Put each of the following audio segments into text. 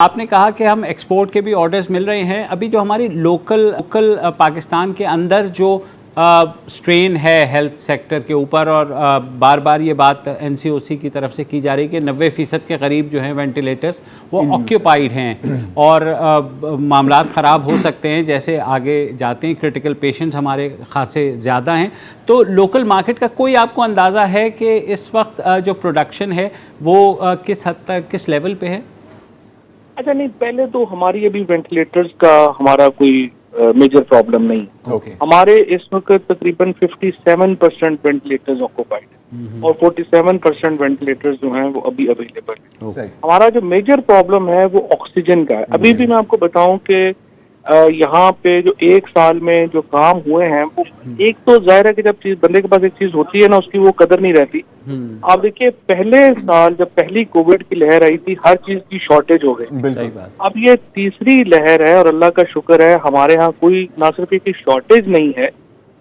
आपने कहा कि हम एक्सपोर्ट के भी ऑर्डर्स मिल रहे हैं। अभी जो हमारी लोकल पाकिस्तान के अंदर जो स्ट्रेन है हेल्थ सेक्टर के ऊपर, और बार बार ये बात एनसीओसी की तरफ से की जा रही है कि 90% के करीब जो हैं वेंटिलेटर्स वो ऑक्यूपाइड हैं और मामला ख़राब हो सकते हैं जैसे आगे जाते हैं। क्रिटिकल पेशेंट्स हमारे खासे ज़्यादा हैं। तो लोकल मार्केट का कोई आपको अंदाज़ा है कि इस वक्त जो प्रोडक्शन है वो किस हद तक, किस लेवल पे है? अच्छा, नहीं, पहले तो हमारी अभी वेंटिलेटर्स का हमारा कोई मेजर प्रॉब्लम नहीं है। हमारे इस वक्त तकरीबन 57% वेंटिलेटर्स ऑक्यूपाइड और 47% वेंटिलेटर्स जो हैं वो अभी अवेलेबल है। हमारा जो मेजर प्रॉब्लम है वो ऑक्सीजन का है। अभी भी मैं आपको बताऊं कि यहाँ पे जो एक साल में जो काम हुए हैं वो, एक तो जाहिर है कि जब चीज बंदे के पास एक चीज होती है ना, उसकी वो कदर नहीं रहती। आप देखिए, पहले साल जब पहली कोविड की लहर आई थी, हर चीज की शॉर्टेज हो गई। अब ये तीसरी लहर है और अल्लाह का शुक्र है हमारे यहाँ कोई ना सिर्फ की शॉर्टेज नहीं है,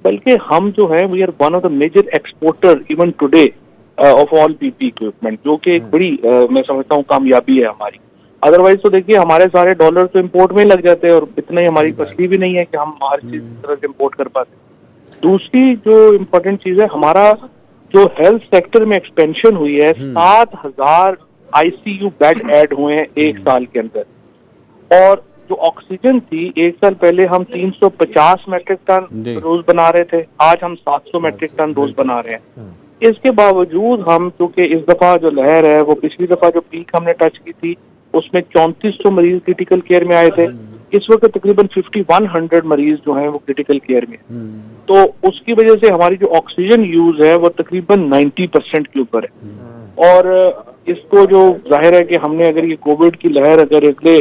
बल्कि हम जो है we are one of the major exporter even today of all PP equipment, जो कि एक बड़ी मैं समझता हूँ कामयाबी है हमारी। अदरवाइज तो देखिए हमारे सारे डॉलर तो इम्पोर्ट में ही लग जाते हैं और इतना ही हमारी फसली भी नहीं है कि हम हर चीज इस तरह से इम्पोर्ट कर पाते। दूसरी जो इम्पोर्टेंट चीज है, हमारा जो हेल्थ सेक्टर में एक्सपेंशन हुई है, 7,000 आईसीयू बेड ऐड हुए हैं एक साल के अंदर। और जो ऑक्सीजन थी, एक साल पहले हम 350 मेट्रिक टन रोज बना रहे थे, आज हम 700 मेट्रिक टन रोज बना रहे हैं। इसके बावजूद हम, क्योंकि इस दफा जो लहर है वो पिछली दफा जो पीक हमने टच की थी उसमें 3400 मरीज क्रिटिकल केयर में आए थे, इस वक्त तकरीबन 5100 मरीज जो हैं वो क्रिटिकल केयर में। तो उसकी वजह से हमारी जो ऑक्सीजन यूज है वो तकरीबन 90% के ऊपर है। और इसको जो जाहिर है कि हमने, अगर ये कोविड की लहर अगर अगले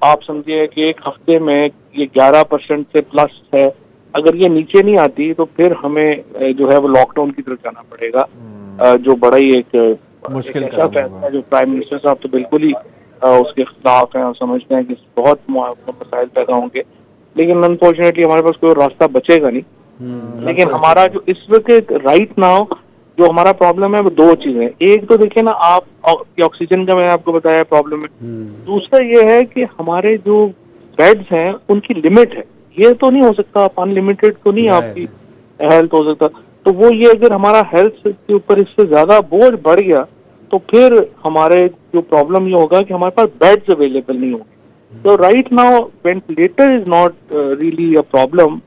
आप समझिए कि एक हफ्ते में ये 11% से प्लस है, अगर ये नीचे नहीं आती तो फिर हमें जो है वो लॉकडाउन की तरफ जाना पड़ेगा, जो बड़ा ही एक मुश्किल ऐसा फैसला जो प्राइम मिनिस्टर साहब तो बिल्कुल ही उसके खिलाफ हैं और समझते हैं कि बहुत मसाइल पैदा होंगे, लेकिन अनफॉर्चुनेटली हमारे पास कोई रास्ता बचेगा नहीं। लेकिन हमारा जो इस वक्त राइट नाउ जो हमारा प्रॉब्लम है वो दो चीजें हैं। एक तो देखिए ना आप, ऑक्सीजन का मैंने आपको बताया प्रॉब्लम है। दूसरा ये है कि हमारे जो बेड्स हैं उनकी लिमिट है। ये तो नहीं हो सकता, आप अनलिमिटेड तो नहीं आपकी हेल्थ हो सकता। तो वो ये, अगर हमारा हेल्थ के ऊपर इससे ज्यादा बोझ बढ़ गया तो फिर हमारे जो प्रॉब्लम ये होगा कि हमारे पास बेड्स अवेलेबल नहीं होंगे। तो right now ventilator is not really a problem,